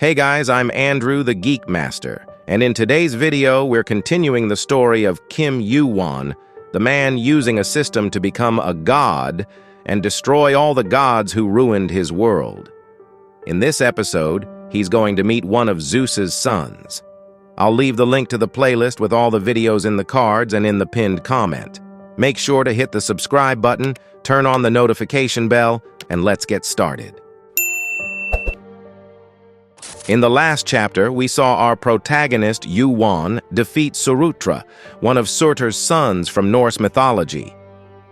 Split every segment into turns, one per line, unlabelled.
Hey guys, I'm Andrew the Geek Master, and in today's video we're continuing the story of Kim Yu-won, the man using a system to become a god and destroy all the gods who ruined his world. In this episode, he's going to meet one of Zeus's sons. I'll leave the link to the playlist with all the videos in the cards and in the pinned comment. Make sure to hit the subscribe button, turn on the notification bell, and let's get started. In the last chapter, we saw our protagonist, Yu-won, defeat Surutra, one of Surtur's sons from Norse mythology.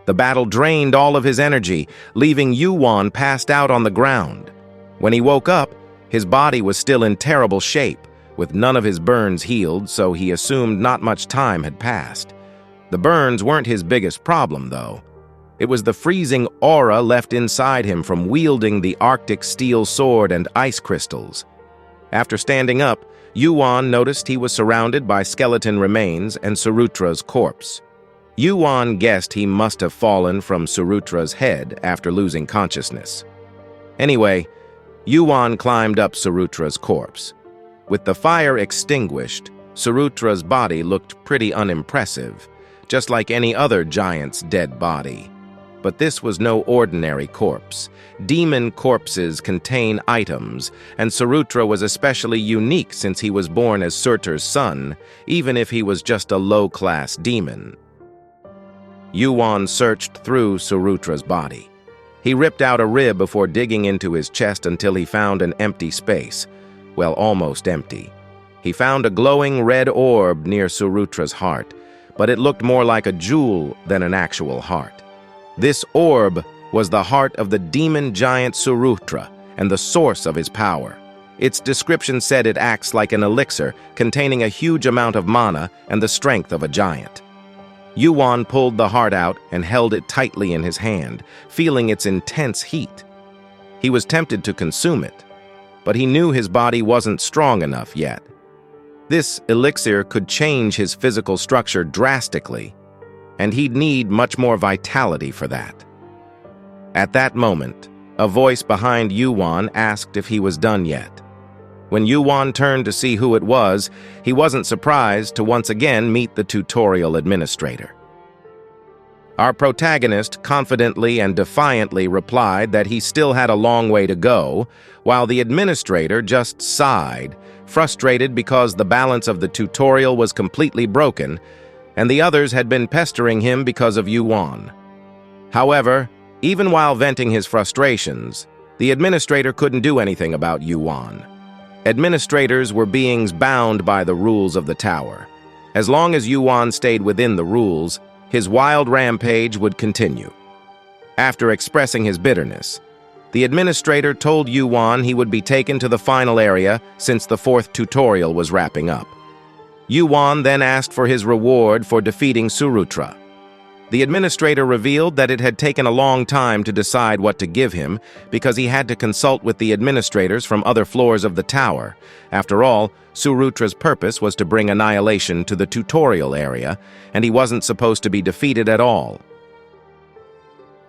The battle drained all of his energy, leaving Yu-won passed out on the ground. When he woke up, his body was still in terrible shape, with none of his burns healed, so he assumed not much time had passed. The burns weren't his biggest problem, though. It was the freezing aura left inside him from wielding the Arctic steel sword and ice crystals. After standing up, Yu-won noticed he was surrounded by skeleton remains and Surutra's corpse. Yu-won guessed he must have fallen from Surutra's head after losing consciousness. Anyway, Yu-won climbed up Surutra's corpse. With the fire extinguished, Surutra's body looked pretty unimpressive, just like any other giant's dead body. But this was no ordinary corpse. Demon corpses contain items, and Surutra was especially unique since he was born as Surtur's son, even if he was just a low-class demon. Yu-won searched through Surutra's body. He ripped out a rib before digging into his chest until he found an empty space. Well, almost empty. He found a glowing red orb near Surutra's heart, but it looked more like a jewel than an actual heart. This orb was the heart of the demon giant Surutra and the source of his power. Its description said it acts like an elixir containing a huge amount of mana and the strength of a giant. Yu-won pulled the heart out and held it tightly in his hand, feeling its intense heat. He was tempted to consume it, but he knew his body wasn't strong enough yet. This elixir could change his physical structure drastically, and he'd need much more vitality for that. At that moment, a voice behind Yu-won asked if he was done yet. When Yu-won turned to see who it was, he wasn't surprised to once again meet the tutorial administrator. Our protagonist confidently and defiantly replied that he still had a long way to go, while the administrator just sighed, frustrated because the balance of the tutorial was completely broken, and the others had been pestering him because of Yu-won. However, even while venting his frustrations, the administrator couldn't do anything about Yu-won. Administrators were beings bound by the rules of the tower. As long as Yu-won stayed within the rules, his wild rampage would continue. After expressing his bitterness, the administrator told Yu-won he would be taken to the final area since the fourth tutorial was wrapping up. Yu-won then asked for his reward for defeating Surutra. The administrator revealed that it had taken a long time to decide what to give him because he had to consult with the administrators from other floors of the tower. After all, Surutra's purpose was to bring annihilation to the tutorial area, and he wasn't supposed to be defeated at all.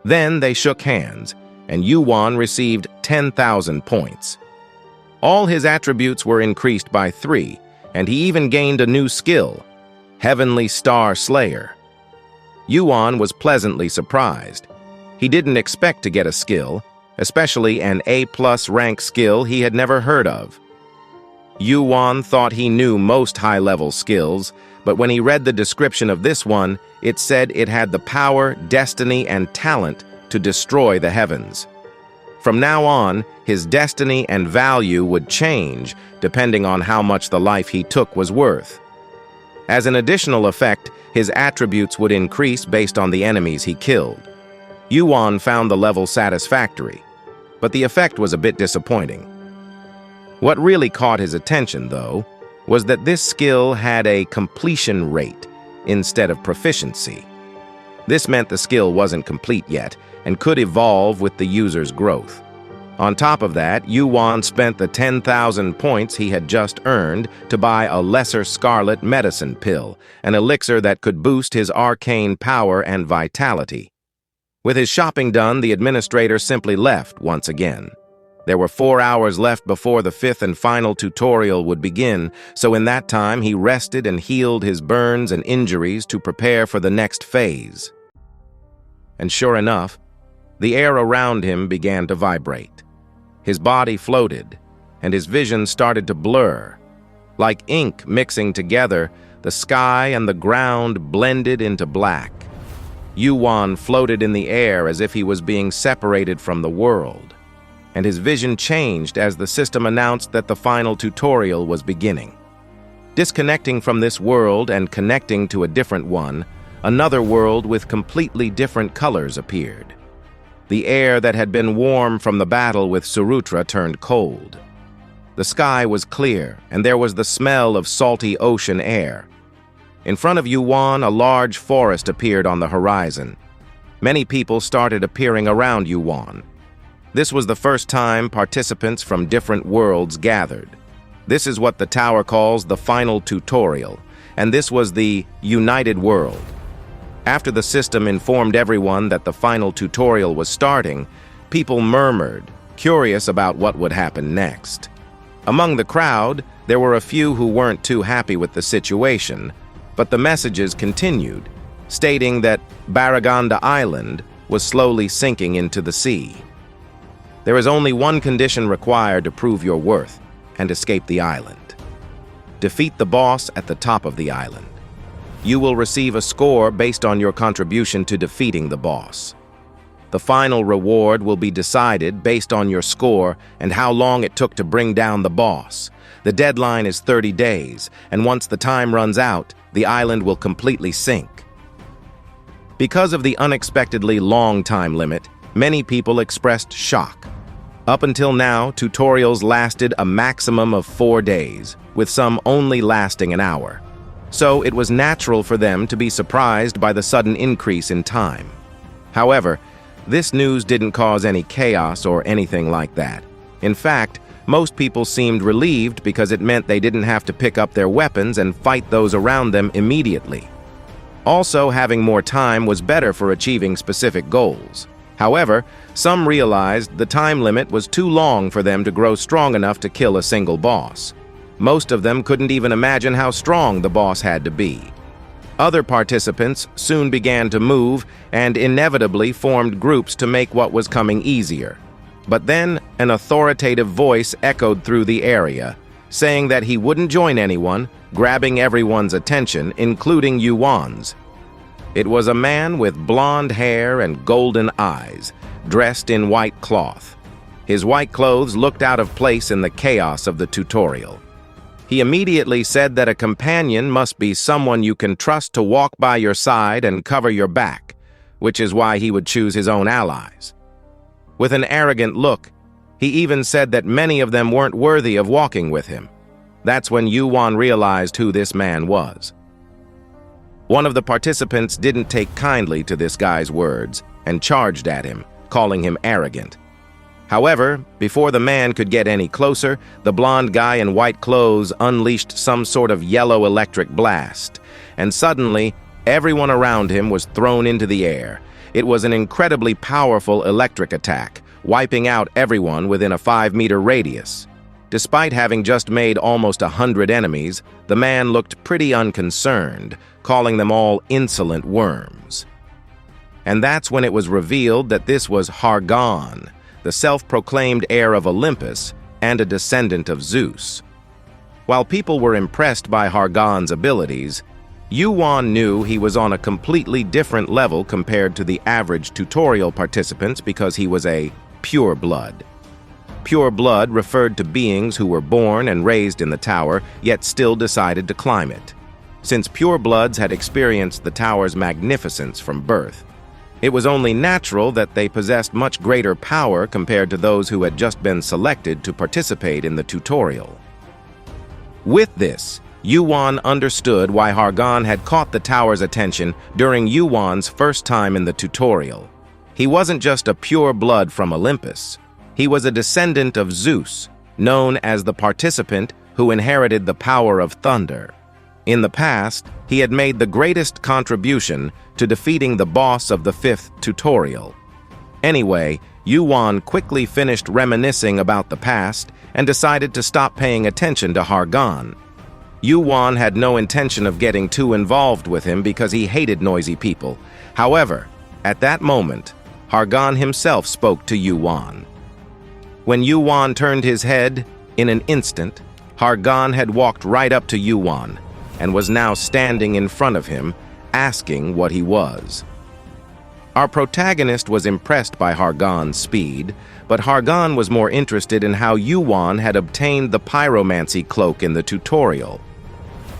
Then they shook hands, and Yu-won received 10,000 points. All his attributes were increased by 3, and he even gained a new skill, Heavenly Star Slayer. Yu-won was pleasantly surprised. He didn't expect to get a skill, especially an A+ rank skill he had never heard of. Yu-won thought he knew most high-level skills, but when he read the description of this one, it said it had the power, destiny, and talent to destroy the heavens. From now on, his destiny and value would change depending on how much the life he took was worth. As an additional effect, his attributes would increase based on the enemies he killed. Yu-won found the level satisfactory, but the effect was a bit disappointing. What really caught his attention, though, was that this skill had a completion rate instead of proficiency. This meant the skill wasn't complete yet and could evolve with the user's growth. On top of that, Yu-won spent the 10,000 points he had just earned to buy a lesser scarlet medicine pill, an elixir that could boost his arcane power and vitality. With his shopping done, the administrator simply left once again. There were 4 hours left before the 5th and final tutorial would begin, so in that time he rested and healed his burns and injuries to prepare for the next phase. And sure enough, the air around him began to vibrate. His body floated, and his vision started to blur. Like ink mixing together, the sky and the ground blended into black. Yuan floated in the air as if he was being separated from the world, and his vision changed as the system announced that the final tutorial was beginning. Disconnecting from this world and connecting to a different one, another world with completely different colors appeared. The air that had been warm from the battle with Surutra turned cold. The sky was clear, and there was the smell of salty ocean air. In front of Yuan, a large forest appeared on the horizon. Many people started appearing around Yuan. This was the first time participants from different worlds gathered. This is what the tower calls the final tutorial, and this was the United World. After the system informed everyone that the final tutorial was starting, people murmured, curious about what would happen next. Among the crowd, there were a few who weren't too happy with the situation, but the messages continued, stating that Baraganda Island was slowly sinking into the sea. There is only one condition required to prove your worth and escape the island. Defeat the boss at the top of the island. You will receive a score based on your contribution to defeating the boss. The final reward will be decided based on your score and how long it took to bring down the boss. The deadline is 30 days, and once the time runs out, the island will completely sink. Because of the unexpectedly long time limit, many people expressed shock. Up until now, tutorials lasted a maximum of 4 days, with some only lasting an hour. So it was natural for them to be surprised by the sudden increase in time. However, this news didn't cause any chaos or anything like that. In fact, most people seemed relieved because it meant they didn't have to pick up their weapons and fight those around them immediately. Also, having more time was better for achieving specific goals. However, some realized the time limit was too long for them to grow strong enough to kill a single boss. Most of them couldn't even imagine how strong the boss had to be. Other participants soon began to move and inevitably formed groups to make what was coming easier. But then an authoritative voice echoed through the area, saying that he wouldn't join anyone, grabbing everyone's attention, including Yuan's. It was a man with blonde hair and golden eyes, dressed in white cloth. His white clothes looked out of place in the chaos of the tutorial. He immediately said that a companion must be someone you can trust to walk by your side and cover your back, which is why he would choose his own allies. With an arrogant look, he even said that many of them weren't worthy of walking with him. That's when Yuan realized who this man was. One of the participants didn't take kindly to this guy's words and charged at him, calling him arrogant. However, before the man could get any closer, the blonde guy in white clothes unleashed some sort of yellow electric blast, and suddenly, everyone around him was thrown into the air. It was an incredibly powerful electric attack, wiping out everyone within a 5-meter radius. Despite having just made almost 100 enemies, the man looked pretty unconcerned, calling them all insolent worms. And that's when it was revealed that this was Hargan, the self-proclaimed heir of Olympus and a descendant of Zeus. While people were impressed by Hargan's abilities, Yuan knew he was on a completely different level compared to the average tutorial participants because he was a pure blood. Pure blood referred to beings who were born and raised in the tower, yet still decided to climb it. Since pure bloods had experienced the tower's magnificence from birth, it was only natural that they possessed much greater power compared to those who had just been selected to participate in the tutorial. With this, Yuan understood why Hargan had caught the tower's attention during Yuan's first time in the tutorial. He wasn't just a pure blood from Olympus. He was a descendant of Zeus, known as the participant who inherited the power of thunder. In the past, he had made the greatest contribution to defeating the boss of the 5th tutorial. Anyway, Yuan quickly finished reminiscing about the past and decided to stop paying attention to Hargan. Yuan had no intention of getting too involved with him because he hated noisy people. However, at that moment, Hargan himself spoke to Yuan. When Yuan turned his head, in an instant, Hargan had walked right up to Yuan and was now standing in front of him, asking what he was. Our protagonist was impressed by Hargan's speed, but Hargan was more interested in how Yuan had obtained the pyromancy cloak in the tutorial.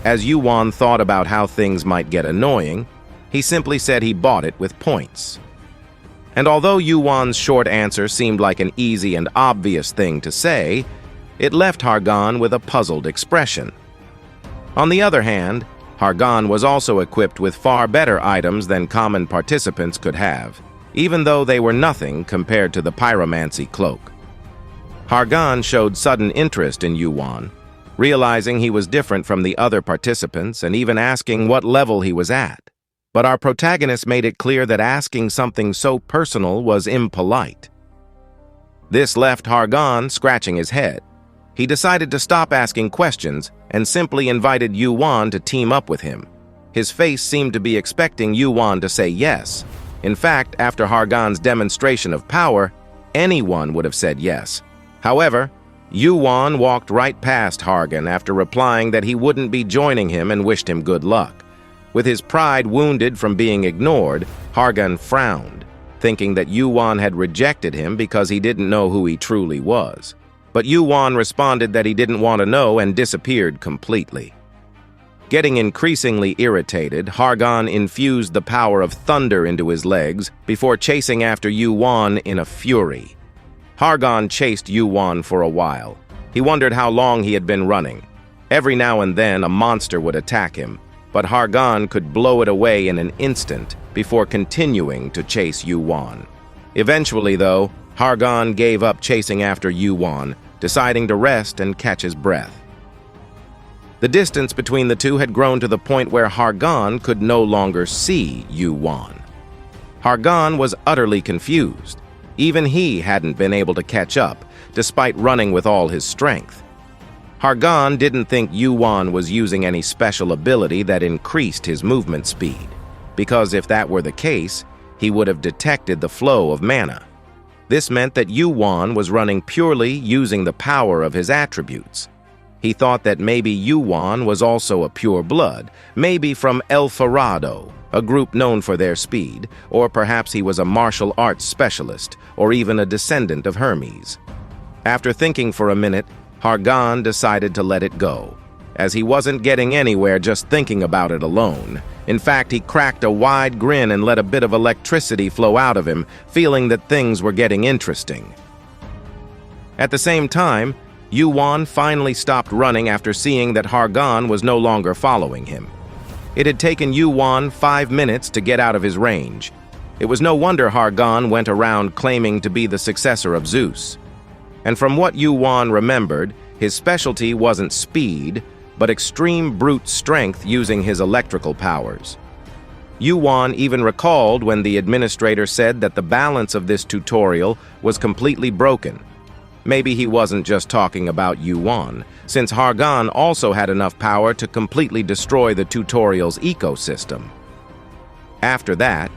As Yuan thought about how things might get annoying, he simply said he bought it with points. And although Yuan's short answer seemed like an easy and obvious thing to say, it left Hargan with a puzzled expression. On the other hand, Hargan was also equipped with far better items than common participants could have, even though they were nothing compared to the pyromancy cloak. Hargan showed sudden interest in Yuan, realizing he was different from the other participants and even asking what level he was at. But our protagonist made it clear that asking something so personal was impolite. This left Hargan scratching his head. He decided to stop asking questions and simply invited Yuan to team up with him. His face seemed to be expecting Yuan to say yes. In fact, after Hargan's demonstration of power, anyone would have said yes. However, Yuan walked right past Hargan after replying that he wouldn't be joining him and wished him good luck. With his pride wounded from being ignored, Hargan frowned, thinking that Yuan had rejected him because he didn't know who he truly was. But Yuan responded that he didn't want to know and disappeared completely. Getting increasingly irritated, Hargan infused the power of thunder into his legs before chasing after Yuan in a fury. Hargan chased Yuan for a while. He wondered how long he had been running. Every now and then a monster would attack him, but Hargan could blow it away in an instant before continuing to chase Yuan. Eventually, though, Hargan gave up chasing after Yuan, deciding to rest and catch his breath. The distance between the two had grown to the point where Hargan could no longer see Yuan. Hargan was utterly confused. Even he hadn't been able to catch up, despite running with all his strength. Hargan didn't think Yuan was using any special ability that increased his movement speed, because if that were the case, he would have detected the flow of mana. This meant that Yuan was running purely using the power of his attributes. He thought that maybe Yuan was also a pure blood, maybe from El Farado, a group known for their speed, or perhaps he was a martial arts specialist, or even a descendant of Hermes. After thinking for a minute, Hargan decided to let it go, as he wasn't getting anywhere just thinking about it alone. In fact, he cracked a wide grin and let a bit of electricity flow out of him, feeling that things were getting interesting. At the same time, Yuan finally stopped running after seeing that Hargan was no longer following him. It had taken Yuan 5 minutes to get out of his range. It was no wonder Hargan went around claiming to be the successor of Zeus. And from what Yuan remembered, his specialty wasn't speed, but extreme brute strength using his electrical powers. Yuan even recalled when the administrator said that the balance of this tutorial was completely broken. Maybe he wasn't just talking about Yuan, since Hargan also had enough power to completely destroy the tutorial's ecosystem. After that,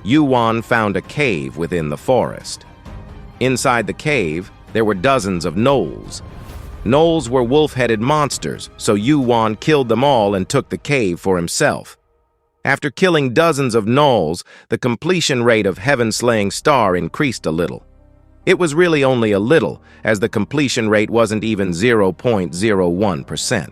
Yuan found a cave within the forest. Inside the cave, there were dozens of gnolls. Gnolls were wolf-headed monsters, so Yuan killed them all and took the cave for himself. After killing dozens of gnolls, the completion rate of Heaven-Slaying Star increased a little. It was really only a little, as the completion rate wasn't even 0.01%.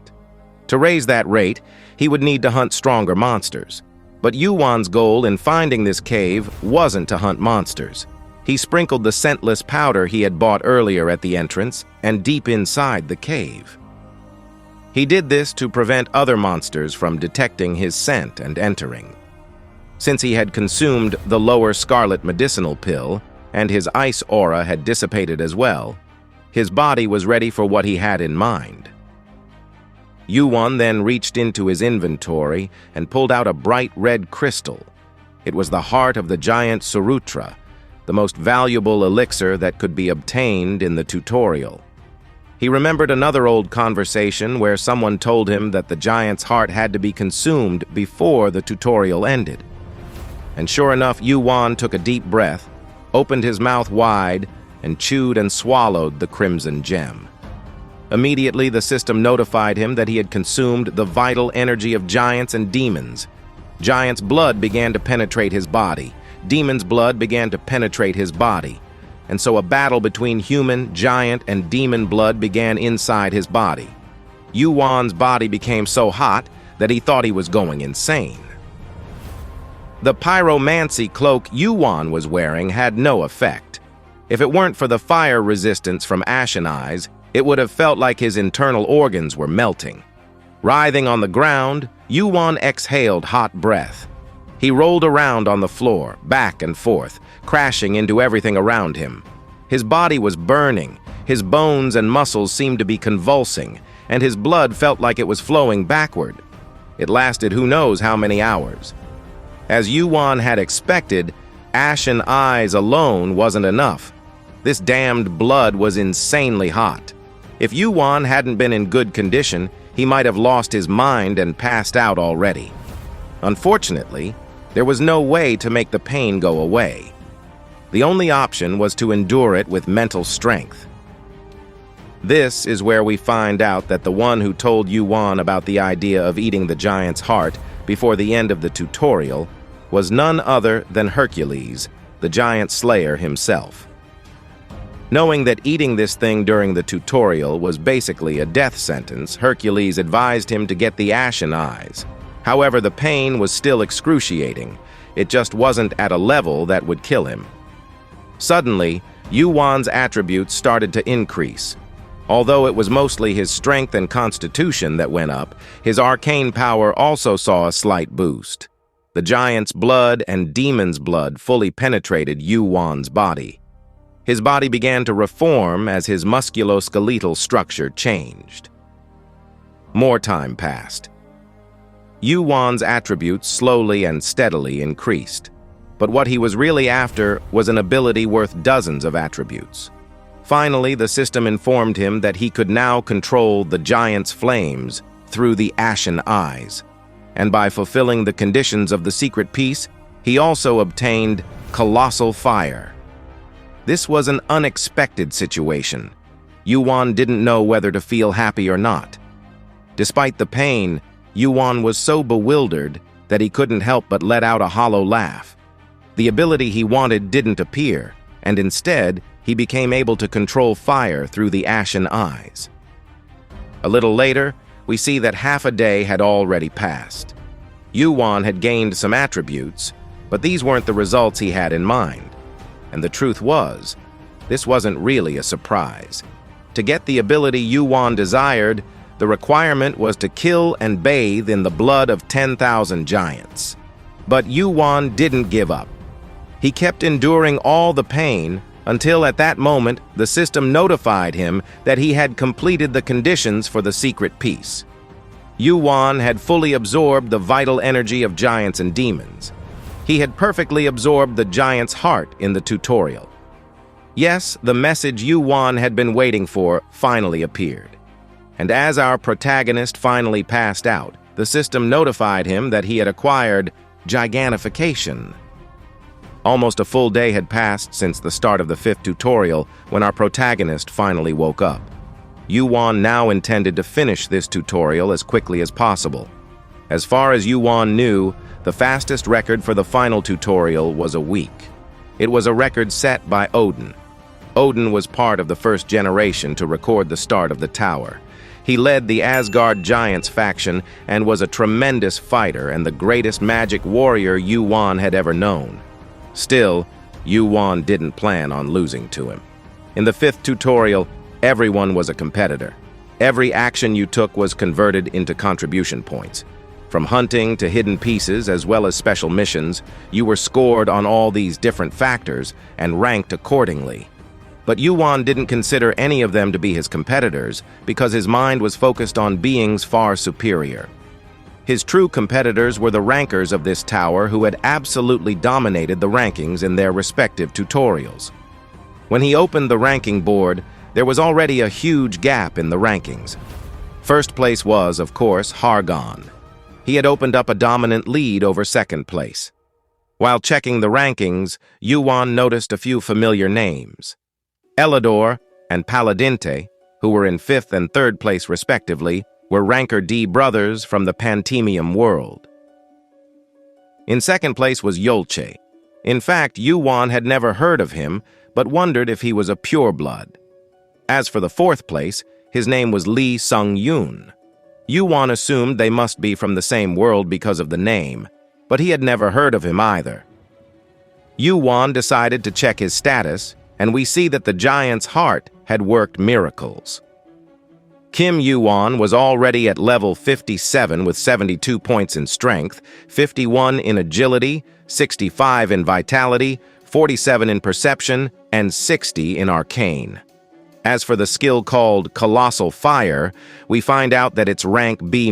To raise that rate, he would need to hunt stronger monsters. But Yuan's goal in finding this cave wasn't to hunt monsters. He sprinkled the scentless powder he had bought earlier at the entrance and deep inside the cave. He did this to prevent other monsters from detecting his scent and entering. Since he had consumed the lower scarlet medicinal pill, and his ice aura had dissipated as well, his body was ready for what he had in mind. Yuan then reached into his inventory and pulled out a bright red crystal. It was the heart of the giant Surutra, the most valuable elixir that could be obtained in the tutorial. He remembered another old conversation where someone told him that the giant's heart had to be consumed before the tutorial ended. And sure enough, Yuan took a deep breath, opened his mouth wide, and chewed and swallowed the crimson gem. Immediately, the system notified him that he had consumed the vital energy of giants and demons. Giant's blood began to penetrate his body. Demon's blood began to penetrate his body. And so a battle between human, giant, and demon blood began inside his body. Yuan's body became so hot that he thought he was going insane. The pyromancy cloak Yuan was wearing had no effect. If it weren't for the fire resistance from Ashen Eyes, it would have felt like his internal organs were melting. Writhing on the ground, Yuan exhaled hot breath. He rolled around on the floor, back and forth, crashing into everything around him. His body was burning, his bones and muscles seemed to be convulsing, and his blood felt like it was flowing backward. It lasted who knows how many hours. As Yuan had expected, Ashen Eyes alone wasn't enough. This damned blood was insanely hot. If Yuan hadn't been in good condition, he might have lost his mind and passed out already. Unfortunately, there was no way to make the pain go away. The only option was to endure it with mental strength. This is where we find out that the one who told Yuan about the idea of eating the giant's heart before the end of the tutorial was none other than Hercules, the giant slayer himself. Knowing that eating this thing during the tutorial was basically a death sentence, Hercules advised him to get the Ashen Eyes. However, the pain was still excruciating. It just wasn't at a level that would kill him. Suddenly, Yuan's attributes started to increase. Although it was mostly his strength and constitution that went up, his arcane power also saw a slight boost. The giant's blood and demon's blood fully penetrated Yuan's body. His body began to reform as his musculoskeletal structure changed. More time passed. Yuan's attributes slowly and steadily increased, but what he was really after was an ability worth dozens of attributes. Finally, the system informed him that he could now control the giant's flames through the Ashen Eyes, and by fulfilling the conditions of the secret piece, he also obtained colossal fire. This was an unexpected situation. Yuan didn't know whether to feel happy or not. Despite the pain, Yuan was so bewildered that he couldn't help but let out a hollow laugh. The ability he wanted didn't appear, and instead, he became able to control fire through the Ashen Eyes. A little later, we see that half a day had already passed. Yuan had gained some attributes, but these weren't the results he had in mind. And the truth was, this wasn't really a surprise. To get the ability Yuan desired, the requirement was to kill and bathe in the blood of 10,000 giants. But Yuan didn't give up. He kept enduring all the pain until at that moment the system notified him that he had completed the conditions for the secret piece. Yuan had fully absorbed the vital energy of giants and demons. He had perfectly absorbed the giant's heart in the tutorial. Yes, the message Yuan had been waiting for finally appeared. And as our protagonist finally passed out, the system notified him that he had acquired gigantification. Almost a full day had passed since the start of the 5th tutorial when our protagonist finally woke up. Yuan now intended to finish this tutorial as quickly as possible. As far as Yuan knew, the fastest record for the final tutorial was a week. It was a record set by Odin. Odin was part of the first generation to record the start of the tower. He led the Asgard Giants faction and was a tremendous fighter and the greatest magic warrior Yuan had ever known. Still, Yuan didn't plan on losing to him. In the 5th tutorial, everyone was a competitor. Every action you took was converted into contribution points. From hunting to hidden pieces as well as special missions, you were scored on all these different factors and ranked accordingly. But Yuan didn't consider any of them to be his competitors because his mind was focused on beings far superior. His true competitors were the rankers of this tower who had absolutely dominated the rankings in their respective tutorials. When he opened the ranking board, there was already a huge gap in the rankings. First place was, of course, Hargan. He had opened up a dominant lead over second place. While checking the rankings, Yuan noticed a few familiar names. Elidor and Paladinte, who were in 5th and 3rd place respectively, were Ranker D brothers from the Pantemium world. In 2nd place was Yolche. In fact, Yuan had never heard of him, but wondered if he was a pureblood. As for the 4th place, his name was Lee Sung-yoon. Yuan assumed they must be from the same world because of the name, but he had never heard of him either. Yuan decided to check his status, and we see that the giant's heart had worked miracles. Kim Yuan was already at level 57 with 72 points in strength, 51 in agility, 65 in vitality, 47 in perception, and 60 in arcane. As for the skill called Colossal Fire, we find out that it's rank B-.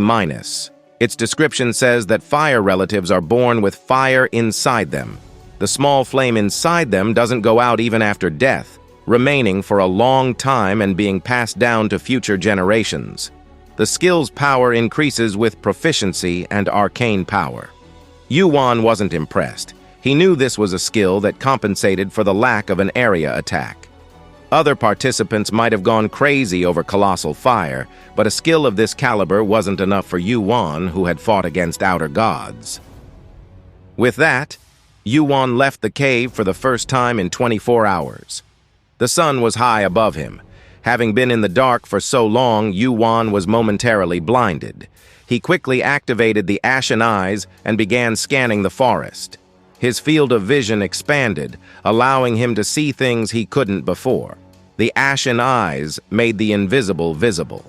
Its description says that fire relatives are born with fire inside them. The small flame inside them doesn't go out even after death, remaining for a long time and being passed down to future generations. The skill's power increases with proficiency and arcane power. Yuan wasn't impressed. He knew this was a skill that compensated for the lack of an area attack. Other participants might have gone crazy over Colossal Fire, but a skill of this caliber wasn't enough for Yuan, who had fought against outer gods. With that, Yuan left the cave for the first time in 24 hours. The sun was high above him. Having been in the dark for so long, Yuan was momentarily blinded. He quickly activated the Ashen Eyes and began scanning the forest. His field of vision expanded, allowing him to see things he couldn't before. The Ashen Eyes made the invisible visible.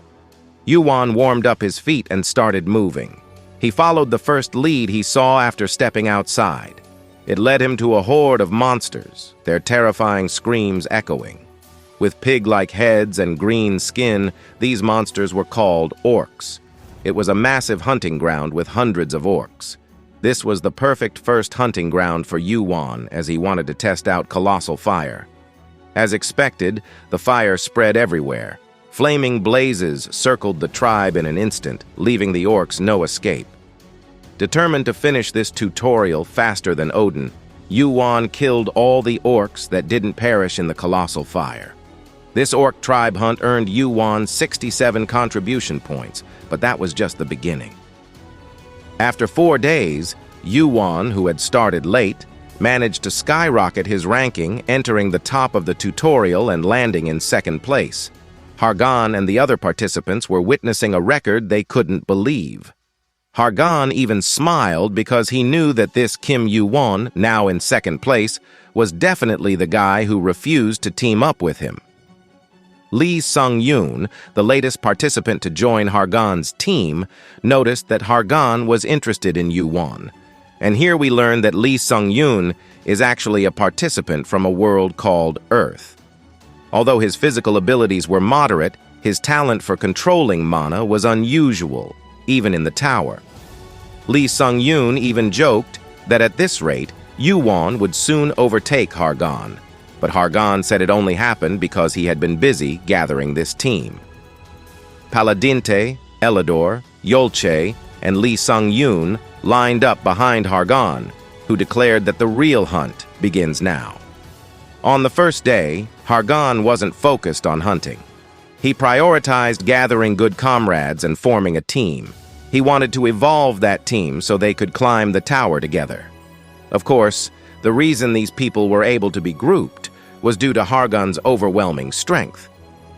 Yuan warmed up his feet and started moving. He followed the first lead he saw after stepping outside. It led him to a horde of monsters, their terrifying screams echoing. With pig-like heads and green skin, these monsters were called orcs. It was a massive hunting ground with hundreds of orcs. This was the perfect first hunting ground for Yuan, as he wanted to test out Colossal Fire. As expected, the fire spread everywhere. Flaming blazes circled the tribe in an instant, leaving the orcs no escape. Determined to finish this tutorial faster than Odin, Yuan killed all the orcs that didn't perish in the Colossal Fire. This orc tribe hunt earned Yuan 67 contribution points, but that was just the beginning. After 4 days, Yuan, who had started late, managed to skyrocket his ranking, entering the top of the tutorial and landing in 2nd place. Hargan and the other participants were witnessing a record they couldn't believe. Hargan even smiled because he knew that this Kim Yuan, now in 2nd place, was definitely the guy who refused to team up with him. Lee Sung-yoon, the latest participant to join Hargan's team, noticed that Hargan was interested in Yuan. And here we learn that Lee Sung-yoon is actually a participant from a world called Earth. Although his physical abilities were moderate, his talent for controlling mana was unusual, even in the tower. Lee Sung-yoon even joked that at this rate, Yuan would soon overtake Hargan. But Hargan said it only happened because he had been busy gathering this team. Paladinte, Elidor, Yolche, and Lee Sung-yoon lined up behind Hargan, who declared that the real hunt begins now. On the first day, Hargan wasn't focused on hunting. He prioritized gathering good comrades and forming a team. He wanted to evolve that team so they could climb the tower together. Of course, the reason these people were able to be grouped was due to Hargan's overwhelming strength.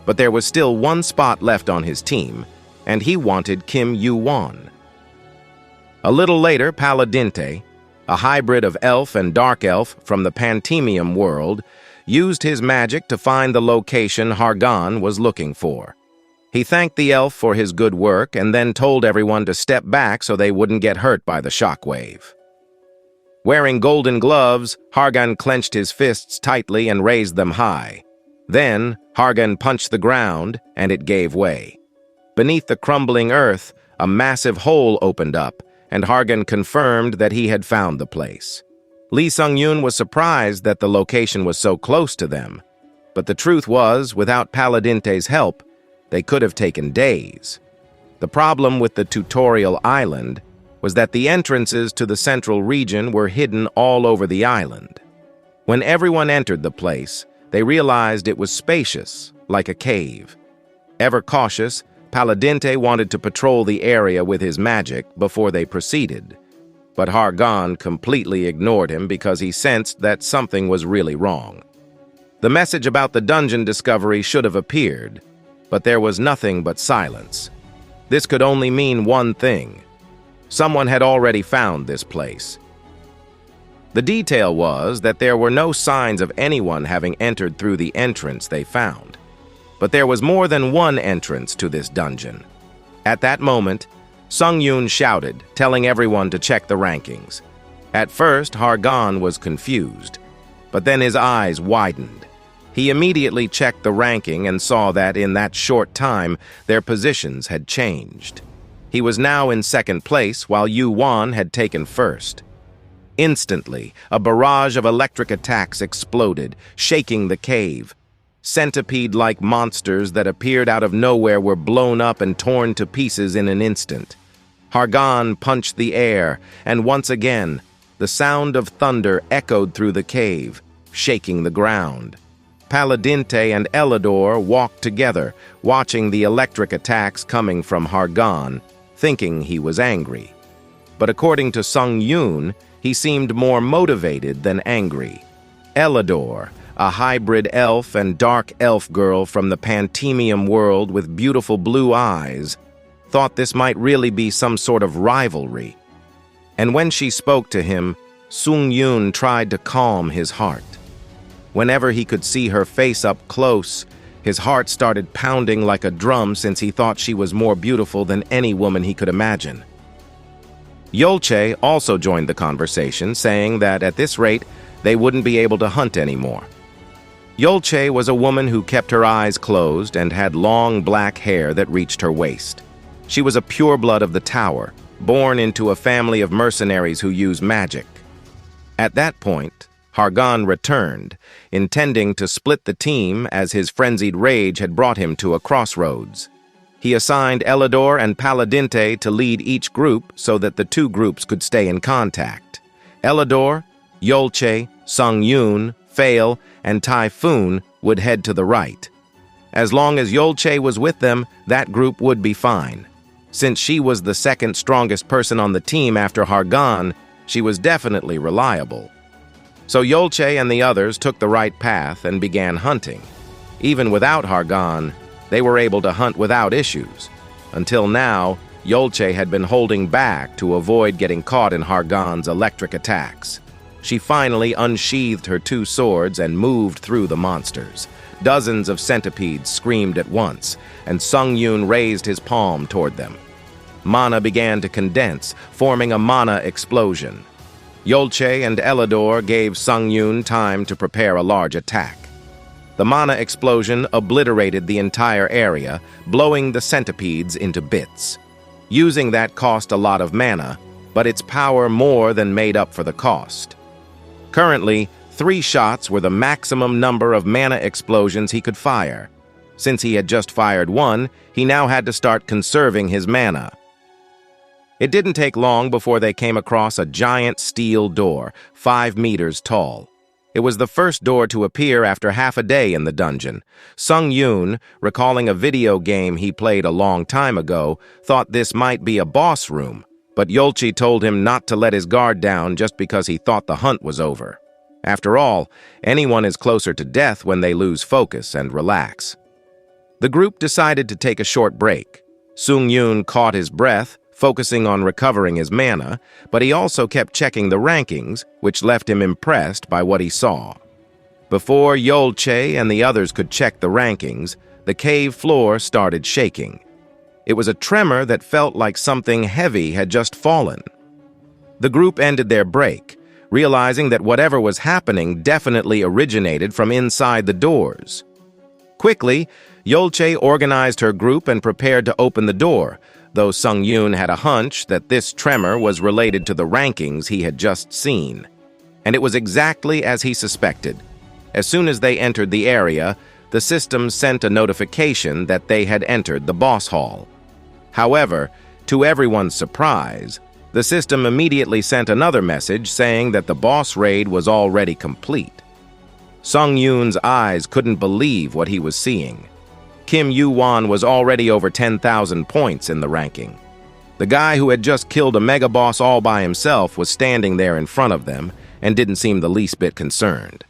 But there was still one spot left on his team, and he wanted Kim Yuan. A little later, Paladinte, a hybrid of elf and dark elf from the Pantemium world, used his magic to find the location Hargan was looking for. He thanked the elf for his good work and then told everyone to step back so they wouldn't get hurt by the shockwave. Wearing golden gloves, Hargan clenched his fists tightly and raised them high. Then, Hargan punched the ground, and it gave way. Beneath the crumbling earth, a massive hole opened up, and Hargan confirmed that he had found the place. Lee Sung-yoon was surprised that the location was so close to them, but the truth was, without Paladinte's help, they could have taken days. The problem with the tutorial island was that the entrances to the central region were hidden all over the island. When everyone entered the place, they realized it was spacious, like a cave. Ever cautious, Paladinte wanted to patrol the area with his magic before they proceeded, but Hargan completely ignored him because he sensed that something was really wrong. The message about the dungeon discovery should have appeared, but there was nothing but silence. This could only mean one thing. Someone had already found this place. The detail was that there were no signs of anyone having entered through the entrance they found. But there was more than one entrance to this dungeon. At that moment, Sung-yoon shouted, telling everyone to check the rankings. At first, Hargan was confused, but then his eyes widened. He immediately checked the ranking and saw that in that short time, their positions had changed. He was now in second place, while Yu-won had taken first. Instantly, a barrage of electric attacks exploded, shaking the cave. Centipede-like monsters that appeared out of nowhere were blown up and torn to pieces in an instant. Hargan punched the air, and once again, the sound of thunder echoed through the cave, shaking the ground. Paladinte and Elidor walked together, watching the electric attacks coming from Hargan, thinking he was angry. But according to Sung-yoon, he seemed more motivated than angry. Elidor, a hybrid elf and dark elf girl from the Pantemium world with beautiful blue eyes, thought this might really be some sort of rivalry. And when she spoke to him, Sung-yoon tried to calm his heart. Whenever he could see her face up close, his heart started pounding like a drum since he thought she was more beautiful than any woman he could imagine. Yolche also joined the conversation, saying that at this rate, they wouldn't be able to hunt anymore. Yolche was a woman who kept her eyes closed and had long black hair that reached her waist. She was a pureblood of the tower, born into a family of mercenaries who use magic. At that point, Hargan returned, intending to split the team as his frenzied rage had brought him to a crossroads. He assigned Elidor and Paladinte to lead each group so that the two groups could stay in contact. Elidor, Yolche, Sung-yoon, Fail, and Typhoon would head to the right. As long as Yolche was with them, that group would be fine. Since she was the second strongest person on the team after Hargan, she was definitely reliable. So Yolche and the others took the right path and began hunting. Even without Hargan, they were able to hunt without issues. Until now, Yolche had been holding back to avoid getting caught in Hargan's electric attacks. She finally unsheathed her two swords and moved through the monsters. Dozens of centipedes screamed at once, and Sung-yoon raised his palm toward them. Mana began to condense, forming a mana explosion. Yolche and Elidor gave Sung-yoon time to prepare a large attack. The mana explosion obliterated the entire area, blowing the centipedes into bits. Using that cost a lot of mana, but its power more than made up for the cost. Currently, 3 shots were the maximum number of mana explosions he could fire. Since he had just fired 1, he now had to start conserving his mana. It didn't take long before they came across a giant steel door, 5 meters tall. It was the first door to appear after half a day in the dungeon. Sung-yoon, recalling a video game he played a long time ago, thought this might be a boss room, but Yolche told him not to let his guard down just because he thought the hunt was over. After all, anyone is closer to death when they lose focus and relax. The group decided to take a short break. Sung-yoon caught his breath, focusing on recovering his mana, but he also kept checking the rankings, which left him impressed by what he saw. Before Yolche and the others could check the rankings, the cave floor started shaking. It was a tremor that felt like something heavy had just fallen. The group ended their break, realizing that whatever was happening definitely originated from inside the doors. Quickly, Yolche organized her group and prepared to open the door, though Sung Yoon had a hunch that this tremor was related to the rankings he had just seen. And it was exactly as he suspected. As soon as they entered the area, the system sent a notification that they had entered the boss hall. However, to everyone's surprise, the system immediately sent another message saying that the boss raid was already complete. Sung Yoon's eyes couldn't believe what he was seeing. Kim Yoo-won was already over 10,000 points in the ranking. The guy who had just killed a mega boss all by himself was standing there in front of them and didn't seem the least bit concerned.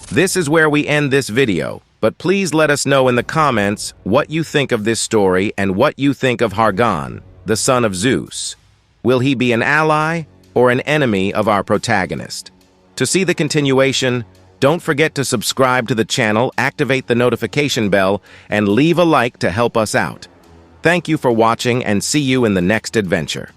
This is where we end this video, but please let us know in the comments what you think of this story and what you think of Hargan, the son of Zeus. Will he be an ally or an enemy of our protagonist? To see the continuation, don't forget to subscribe to the channel, activate the notification bell, and leave a like to help us out. Thank you for watching and see you in the next adventure.